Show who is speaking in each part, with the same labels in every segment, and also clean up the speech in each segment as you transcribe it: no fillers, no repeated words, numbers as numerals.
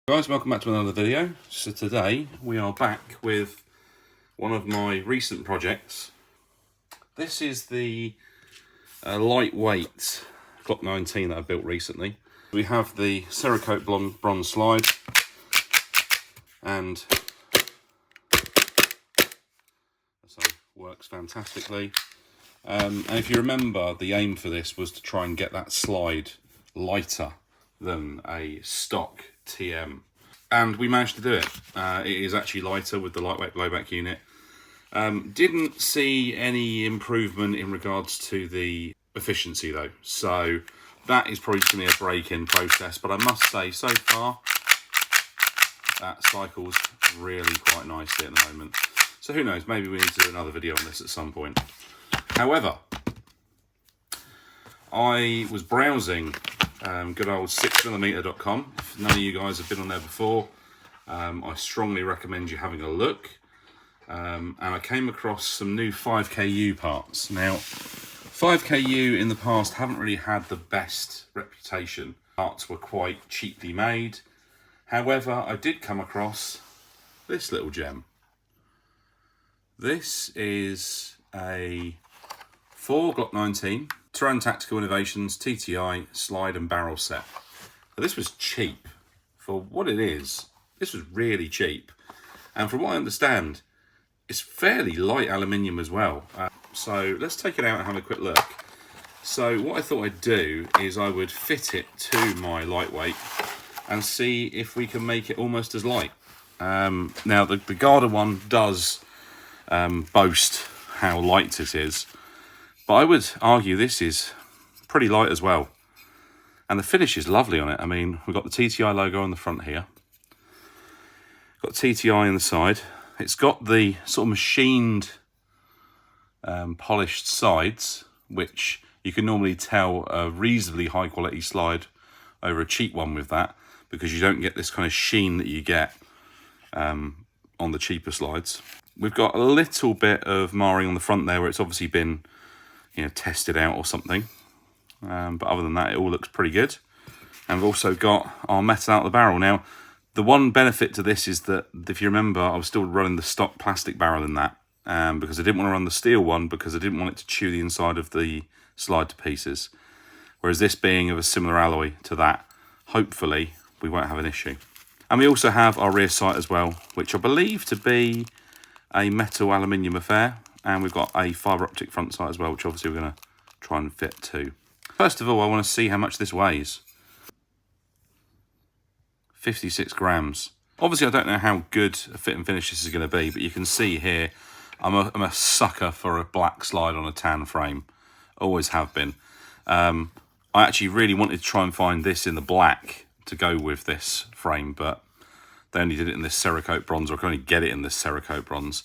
Speaker 1: Guys, welcome back to another video. So today we are back with one of my recent projects. This is the lightweight Glock 19 that I built recently. We have the Cerakote bronze slide, and so works fantastically. And if you remember, the aim for this was to try and get that slide lighter than a stock TM, and we managed to do it. It is actually lighter with the lightweight blowback unit. Didn't see any improvement in regards to the efficiency though, so that is probably just going to be a break-in process, but I must say so far that cycles really quite nicely at the moment. So who knows, maybe we need to do another video on this at some point. However, I was browsing good old 6mm.com. If none of you guys have been on there before, I strongly recommend you having a look. And I came across some new 5KU parts. Now, 5KU in the past haven't really had the best reputation. Parts were quite cheaply made. However, I did come across this little gem. This is a 4 Glock 19 Terrain Tactical Innovations TTI slide and barrel set. Now, this was cheap for what it is. This was really cheap, and from what I understand, it's fairly light aluminium as well. So let's take it out and have a quick look. So what I thought I'd do is I would fit it to my lightweight and see if we can make it almost as light. Now the Garda one does boast how light it is, but I would argue this is pretty light as well. And the finish is lovely on it. I mean, we've got the TTI logo on the front here. Got TTI on the side. It's got the sort of machined, polished sides, which you can normally tell a reasonably high quality slide over a cheap one with that, because you don't get this kind of sheen that you get on the cheaper slides. We've got a little bit of marring on the front there where it's obviously been, you know, tested out or something. But other than that, it all looks pretty good. And we've also got our metal out of the barrel. Now, the one benefit to this is that, if you remember, I was still running the stock plastic barrel in that, because I didn't want to run the steel one because I didn't want it to chew the inside of the slide to pieces. Whereas this being of a similar alloy to that, hopefully we won't have an issue. And we also have our rear sight as well, which I believe to be a metal aluminium affair. And we've got a fibre optic front sight as well, which obviously we're going to try and fit too. First of all, I want to see how much this weighs. 56 grams. Obviously, I don't know how good a fit and finish this is going to be, but you can see here, I'm a sucker for a black slide on a tan frame. Always have been. I actually really wanted to try and find this in the black to go with this frame, but they only did it in this Cerakote bronze, or I can only get it in this Cerakote bronze.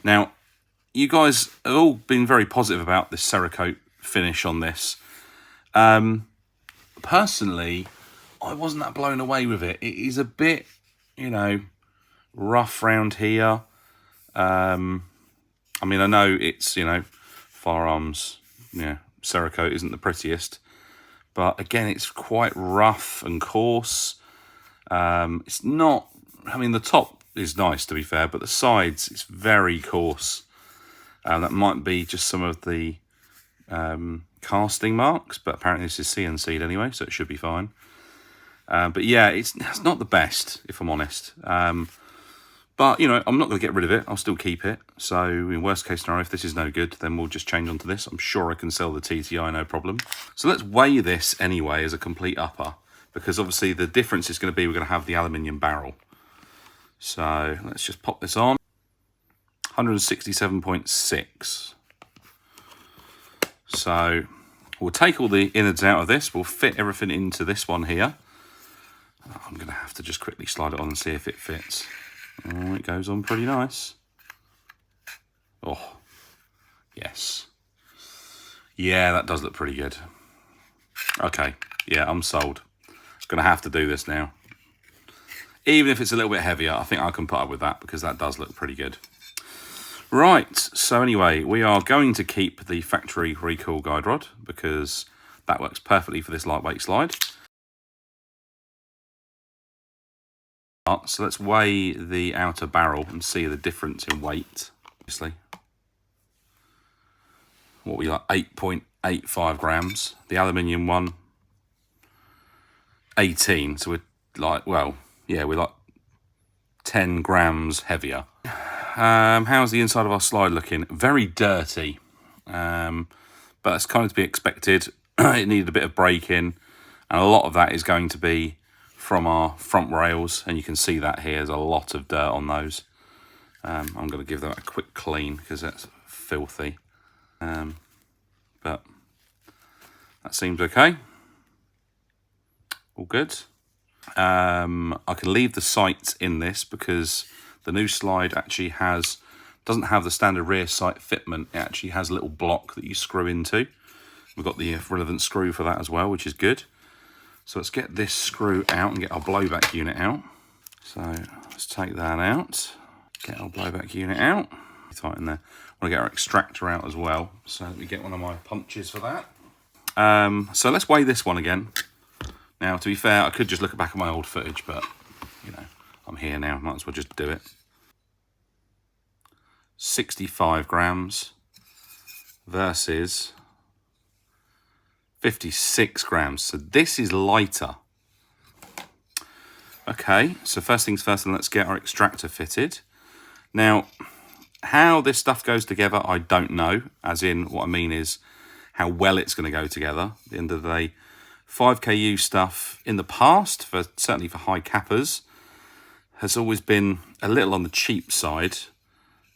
Speaker 1: Now, you guys have all been very positive about this Cerakote finish on this. Personally, I wasn't that blown away with it. It is a bit, you know, rough round here. I mean, I know it's, you know, firearms, yeah, Cerakote isn't the prettiest, but again, it's quite rough and coarse. It's not, I mean, the top is nice to be fair, but the sides, it's very coarse. That might be just some of the casting marks, but apparently this is CNC'd anyway, so it should be fine. But yeah, it's not the best, if I'm honest. But, you know, I'm not going to get rid of it. I'll still keep it. So, in worst case scenario, if this is no good, then we'll just change onto this. I'm sure I can sell the TTI, no problem. So let's weigh this anyway as a complete upper, because obviously the difference is going to be we're going to have the aluminium barrel. So let's just pop this on. 167.6. So we'll take all the innards out of this. We'll fit everything into this one here. I'm going to have to just quickly slide it on and see if it fits. Oh, it goes on pretty nice. Oh, yes. Yeah, that does look pretty good. Okay, yeah, I'm sold. Going to have to do this now. Even if it's a little bit heavier, I think I can put up with that because that does look pretty good. Right, so anyway, we are going to keep the factory recoil guide rod because that works perfectly for this lightweight slide. So let's weigh the outer barrel and see the difference in weight. Obviously, what we like, 8.85 grams. The aluminium one, 18. So we're like, well, yeah, we're like 10 grams heavier. How's the inside of our slide looking? Very dirty, but it's kind of to be expected. It needed a bit of break-in, and a lot of that is going to be from our front rails, and you can see that here. There's a lot of dirt on those. I'm going to give that a quick clean because that's filthy, but that seems okay. All good. I can leave the sights in this because the new slide actually doesn't have the standard rear sight fitment. It actually has a little block that you screw into. We've got the relevant screw for that as well, which is good. So let's get this screw out and get our blowback unit out. So let's take that out, get our blowback unit out. Tighten there. I want to get our extractor out as well. So let me get one of my punches for that. So let's weigh this one again. Now, to be fair, I could just look back at my old footage, but, you know, I'm here now. Might as well just do it. 65 grams versus 56 grams. So this is lighter. Okay, so first things first, and let's get our extractor fitted. Now, how this stuff goes together, I don't know. As in, what I mean is how well it's going to go together. At the end of the day, 5KU stuff in the past, certainly for high cappers, has always been a little on the cheap side.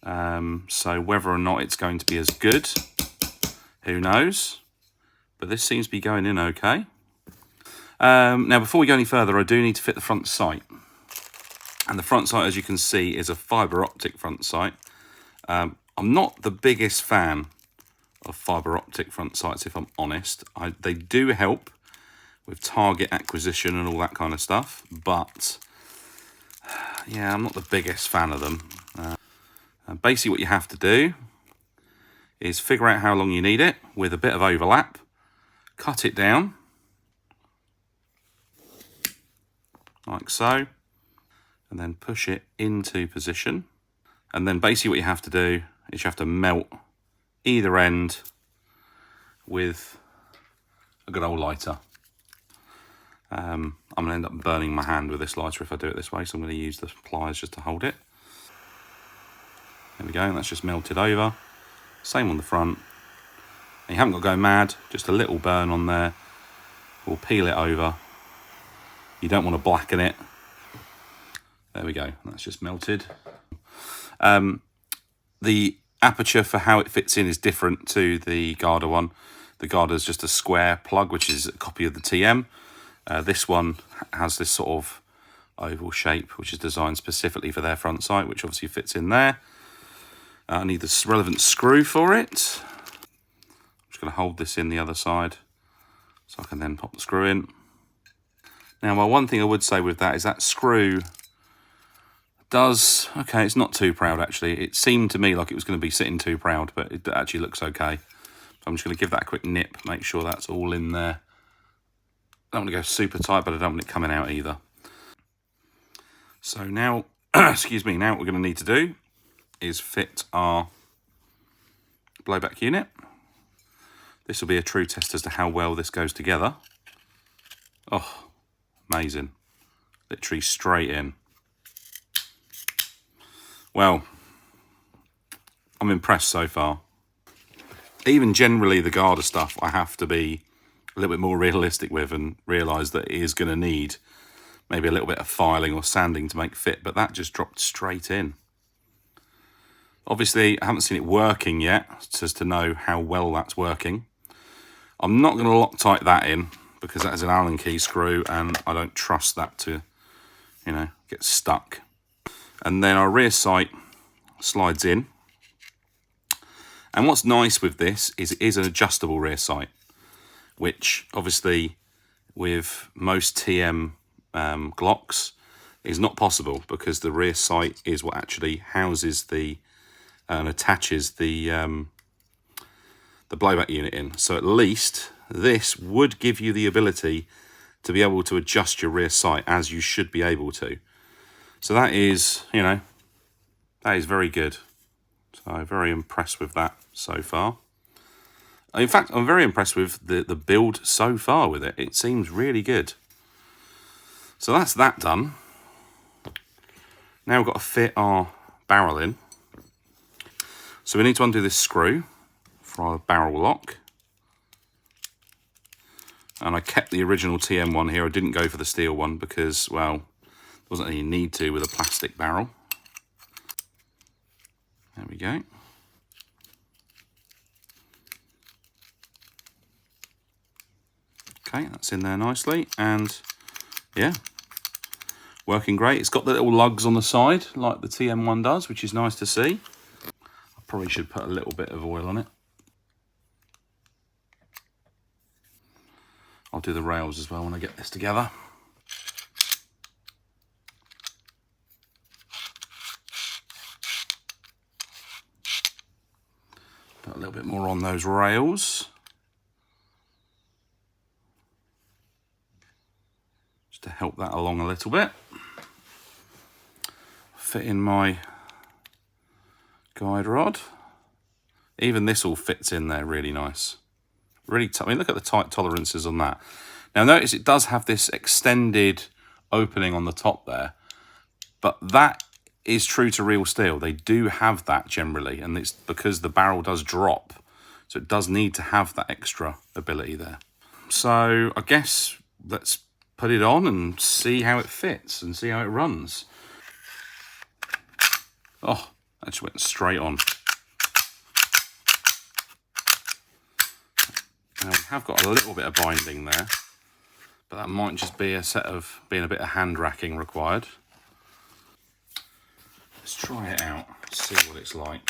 Speaker 1: So whether or not it's going to be as good, who knows? But this seems to be going in okay. Now, before we go any further, I do need to fit the front sight. And the front sight, as you can see, is a fibre optic front sight. I'm not the biggest fan of fibre optic front sights, if I'm honest. They do help with target acquisition and all that kind of stuff, but yeah, I'm not the biggest fan of them. Basically what you have to do is figure out how long you need it with a bit of overlap, cut it down, like so, and then push it into position. And then basically what you have to do is you have to melt either end with a good old lighter. I'm going to end up burning my hand with this lighter if I do it this way, so I'm going to use the pliers just to hold it. There we go, and that's just melted over. Same on the front. And you haven't got to go mad, just a little burn on there. We'll peel it over. You don't want to blacken it. There we go, that's just melted. The aperture for how it fits in is different to the Garda one. The Garda is just a square plug, which is a copy of the TM. This one has this sort of oval shape, which is designed specifically for their front sight, which obviously fits in there. I need the relevant screw for it. I'm just going to hold this in the other side so I can then pop the screw in. Now, one thing I would say with that is that screw does, okay, it's not too proud actually. It seemed to me like it was going to be sitting too proud, but it actually looks okay. So I'm just going to give that a quick nip, make sure that's all in there. I don't want to go super tight, but I don't want it coming out either. So now, excuse me, now what we're going to need to do is fit our blowback unit. This will be a true test as to how well this goes together. Oh, amazing. Literally straight in. Well, I'm impressed so far. Even generally the Garda stuff, I have to be a little bit more realistic with and realise that it is going to need maybe a little bit of filing or sanding to make fit, but that just dropped straight in. Obviously, I haven't seen it working yet, just to know how well that's working. I'm not going to Loctite that in because that is an Allen key screw and I don't trust that to, you know, get stuck. And then our rear sight slides in. And what's nice with this is it is an adjustable rear sight, which obviously with most TM Glocks is not possible because the rear sight is what actually houses and attaches the blowback unit in. So at least this would give you the ability to be able to adjust your rear sight, as you should be able to. So that is, you know, that is very good. So very impressed with that so far. In fact, I'm very impressed with the build so far with it. It seems really good. So that's that done. Now we've got to fit our barrel in. So we need to undo this screw for our barrel lock. And I kept the original TM one here. I didn't go for the steel one because, well, there wasn't any need to with a plastic barrel. There we go. Okay, that's in there nicely. And yeah, working great. It's got the little lugs on the side like the TM1 does, which is nice to see. I probably should put a little bit of oil on it. I'll do the rails as well when I get this together. Put a little bit more on those rails. Just to help that along a little bit. Fit in my guide rod. Even this all fits in there really nice. Really tight. I mean, look at the tight tolerances on that. Now notice it does have this extended opening on the top there, but that is true to real steel. They do have that generally, and it's because the barrel does drop, so it does need to have that extra ability there. So I guess let's put it on and see how it fits and see how it runs. Oh, that just went straight on. Now we have got a little bit of binding there, but that might just be a set of being a bit of hand racking required. Let's try it out, see what it's like.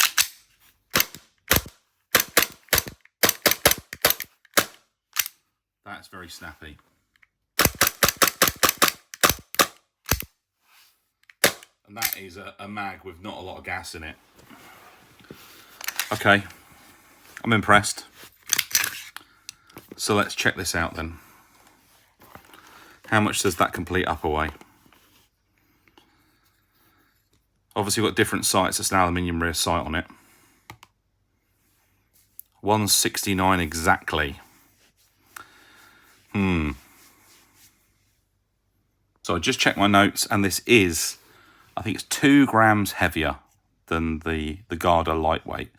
Speaker 1: That's very snappy. And that is a mag with not a lot of gas in it. Okay, I'm impressed. So let's check this out then. How much does that complete upper weigh? Obviously we've got different sights. It's an aluminium rear sight on it. 169 exactly. So I just checked my notes, and this is, I think it's 2 grams heavier than the Garda lightweight.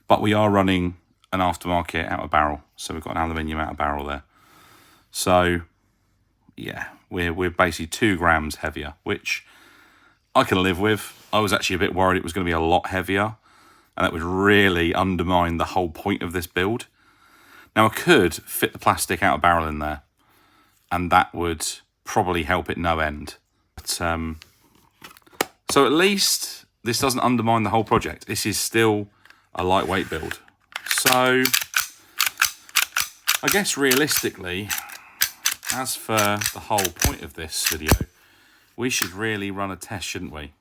Speaker 1: But we are running an aftermarket outer barrel, so we've got an aluminium outer barrel there. So yeah, we're basically 2 grams heavier, which I can live with. I was actually a bit worried it was going to be a lot heavier, and that would really undermine the whole point of this build. Now I could fit the plastic outer barrel in there, and that would probably help it no end. But, so at least this doesn't undermine the whole project. This is still a lightweight build. So I guess realistically, as for the whole point of this video, we should really run a test, shouldn't we?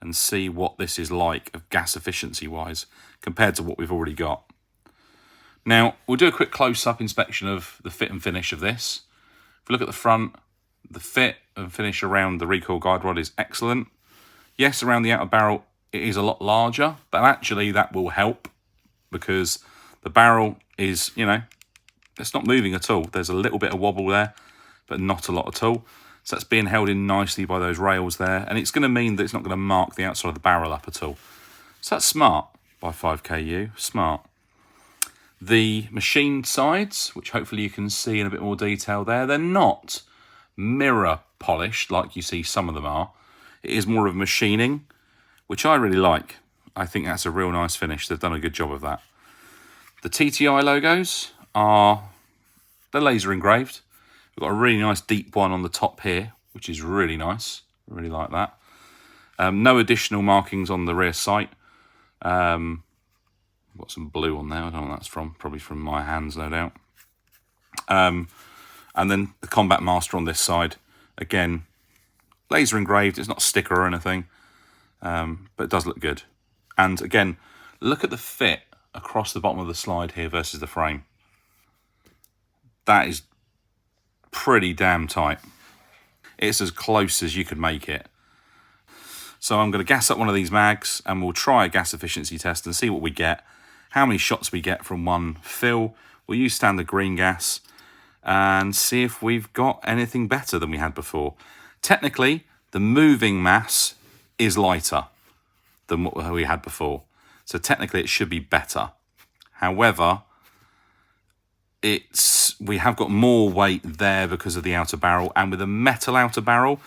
Speaker 1: And see what this is like of gas efficiency wise compared to what we've already got. Now, we'll do a quick close-up inspection of the fit and finish of this. If we look at the front, the fit and finish around the recoil guide rod is excellent. Yes, around the outer barrel, it is a lot larger, but actually that will help because the barrel is, you know, it's not moving at all. There's a little bit of wobble there, but not a lot at all. So that's being held in nicely by those rails there, and it's going to mean that it's not going to mark the outside of the barrel up at all. So that's smart by 5KU, smart. The machined sides, which hopefully you can see in a bit more detail there, they're not mirror polished like you see some of them are. It is more of machining, which I really like. I think that's a real nice finish. They've done a good job of that. The TTI logos they're laser engraved. We've got a really nice deep one on the top here, which is really nice. I really like that. No additional markings on the rear sight. Got some blue on there. I don't know what that's from. Probably from my hands, no doubt. And then the Combat Master on this side. Again, laser engraved. It's not a sticker or anything, but it does look good. And again, look at the fit across the bottom of the slide here versus the frame. That is pretty damn tight. It's as close as you could make it. So I'm going to gas up one of these mags and we'll try a gas efficiency test and see what we get, how many shots we get from one fill. We'll use standard green gas and see if we've got anything better than we had before. Technically, the moving mass is lighter than what we had before. So technically it should be better. However, we have got more weight there because of the outer barrel, and with a metal outer barrel,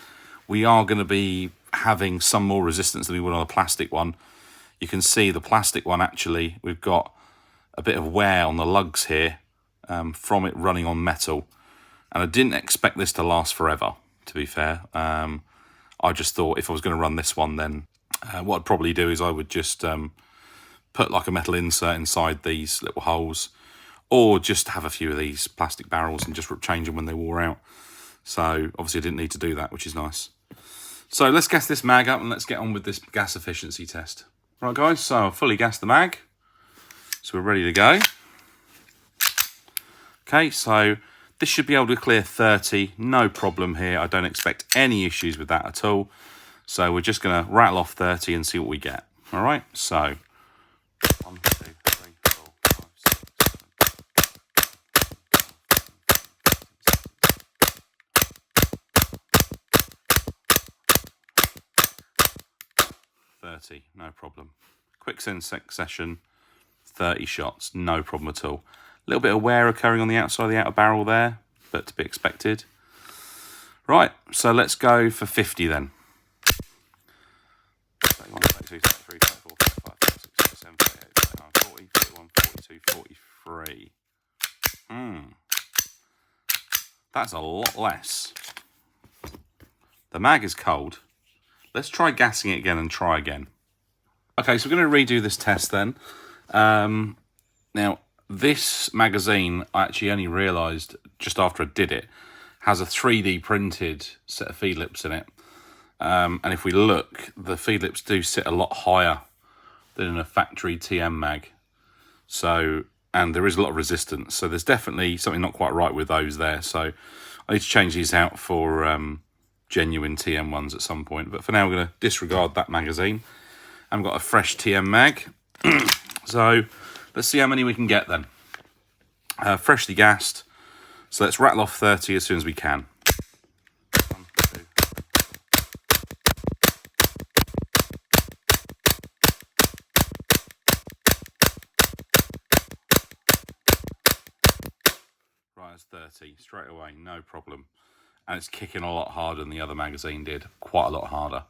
Speaker 1: we are going to be having some more resistance than we would on a plastic one. You can see the plastic one, actually, we've got a bit of wear on the lugs here from it running on metal. And I didn't expect this to last forever, to be fair. I just thought if I was going to run this one, then what I'd probably do is I would just put like a metal insert inside these little holes, or just have a few of these plastic barrels and just change them when they wore out. So obviously I didn't need to do that, which is nice. So let's gas this mag up and let's get on with this gas efficiency test. Right guys, so I've fully gassed the mag. So we're ready to go. Okay, so this should be able to clear 30, no problem here. I don't expect any issues with that at all. So we're just gonna rattle off 30 and see what we get. All right, so 1, 2, 3, 4, 5, 6, 30, no problem. Quick succession, 30 shots, no problem at all. A little bit of wear occurring on the outside of the outer barrel there, but to be expected. Right, so let's go for 50 then. 31, 32, 33, 34, 35, 36, 37, 38, 39, 40, 41, 42, 43. That's a lot less. The mag is cold. Let's try gassing it again and try again. Okay, so we're going to redo this test then. Now, this magazine, I actually only realised just after I did it, has a 3D printed set of feed lips in it. And if we look, the feed lips do sit a lot higher than in a factory TM mag. So, and there is a lot of resistance. So there's definitely something not quite right with those there. So I need to change these out for genuine TM ones at some point. But for now, we're going to disregard that magazine. I've got a fresh TM mag. So let's see how many we can get then. Freshly gassed. So let's rattle off 30 as soon as we can. 1, 2. Right, that's 30 straight away, no problem. And it's kicking a lot harder than the other magazine did, quite a lot harder.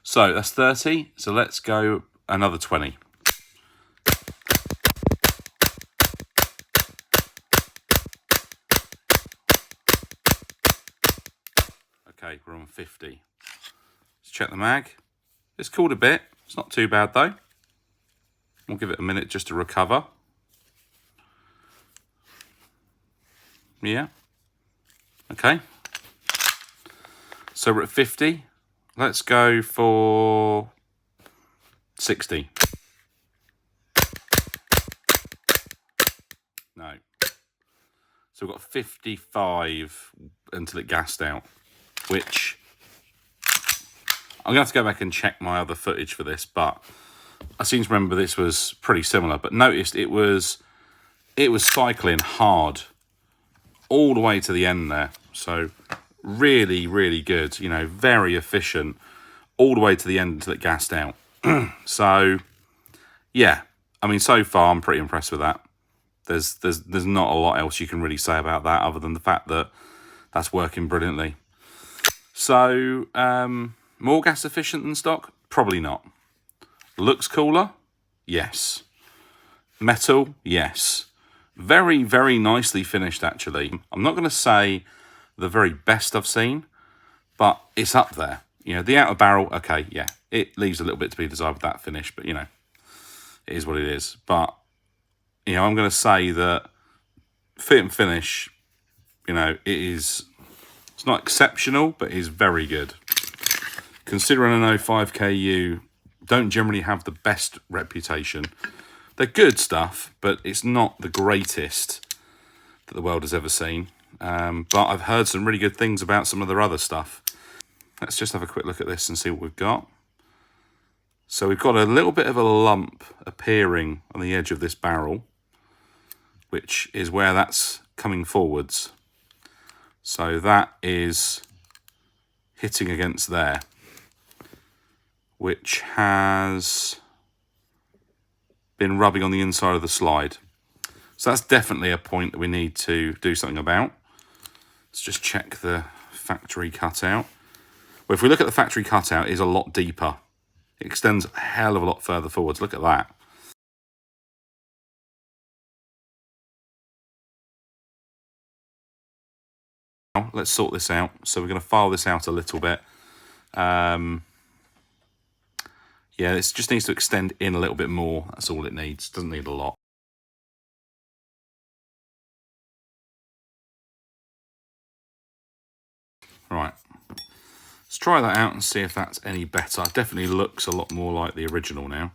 Speaker 1: So that's 30, so let's go another 20. Okay, we're on 50. Let's check the mag. It's cooled a bit. It's not too bad though. We'll give it a minute just to recover. Yeah. Okay. So we're at 50. Let's go for 60. No. So we've got 55 until it gassed out, which I'm going to have to go back and check my other footage for this, but I seem to remember this was pretty similar. But noticed it was cycling hard all the way to the end there. So really, really good, you know, very efficient all the way to the end until it gassed out. So yeah, I mean, so far I'm pretty impressed with that. There's not a lot else you can really say about that other than the fact that that's working brilliantly. So more gas efficient than stock? Probably not. Looks cooler? Yes. Metal? Yes. Very, very nicely finished, actually. I'm not going to say the very best I've seen, but it's up there. You know, the outer barrel, okay, yeah, it leaves a little bit to be desired with that finish, but, you know, it is what it is. But, you know, I'm going to say that fit and finish, you know, it's not exceptional, but it is very good. Considering an 05KU don't generally have the best reputation. They're good stuff, but it's not the greatest that the world has ever seen. But I've heard some really good things about some of their other stuff. Let's just have a quick look at this and see what we've got. So we've got a little bit of a lump appearing on the edge of this barrel, which is where that's coming forwards. So that is hitting against there, which has been rubbing on the inside of the slide. So that's definitely a point that we need to do something about. Let's just check the factory cutout. Well, if we look at the factory cutout, it is a lot deeper. It extends a hell of a lot further forwards. Look at that. Now, let's sort this out. So we're going to file this out a little bit. Yeah, this just needs to extend in a little bit more. That's all it needs. Doesn't need a lot. Right. Let's try that out and see if that's any better. It definitely looks a lot more like the original now.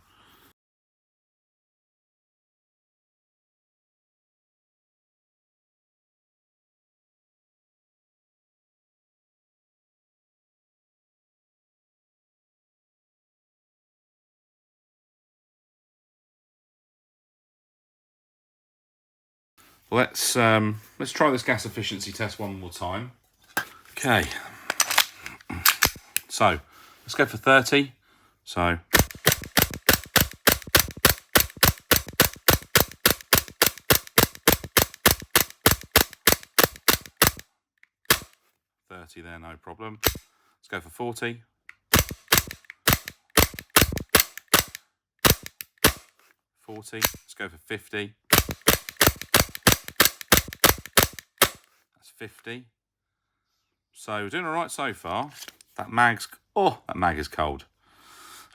Speaker 1: Let's try this gas efficiency test one more time. Okay. So let's go for 30. So 30 there, no problem. Let's go for 40. 40. Let's go for 50. That's 50. So we're doing all right so far. That mag is cold.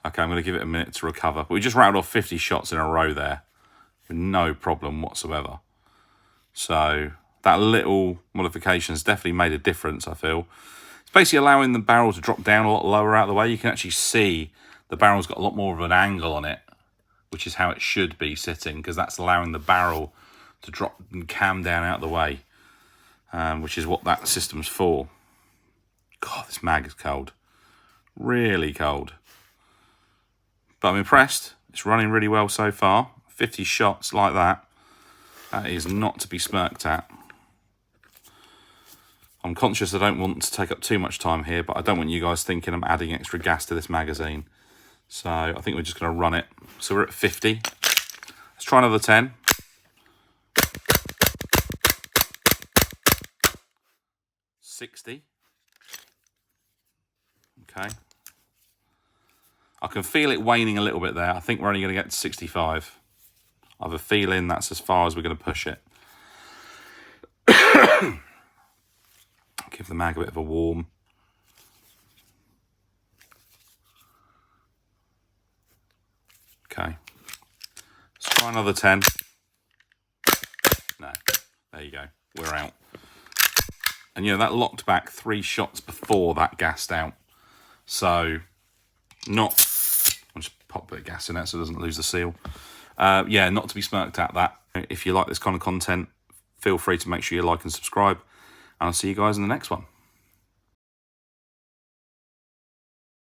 Speaker 1: Okay, I'm going to give it a minute to recover. But we just rattled off 50 shots in a row there with no problem whatsoever. So that little modification has definitely made a difference, I feel. It's basically allowing the barrel to drop down a lot lower out of the way. You can actually see the barrel's got a lot more of an angle on it, which is how it should be sitting, because that's allowing the barrel to drop and cam down out of the way, which is what that system's for. God, this mag is cold. Really cold. But I'm impressed. It's running really well so far. 50 shots like that. That is not to be smirked at. I'm conscious I don't want to take up too much time here, but I don't want you guys thinking I'm adding extra gas to this magazine. So I think we're just going to run it. So we're at 50. Let's try another 10. 60. Okay. I can feel it waning a little bit there. I think we're only going to get to 65. I have a feeling that's as far as we're going to push it. Give the mag a bit of a warm. Okay. Let's try another 10. No. There you go. We're out. And, you know, that locked back 3 shots before that gassed out. So, I'll just pop a bit of gas in it so it doesn't lose the seal. Yeah, not to be smirked at that. If you like this kind of content, feel free to make sure you like and subscribe. And I'll see you guys in the next one.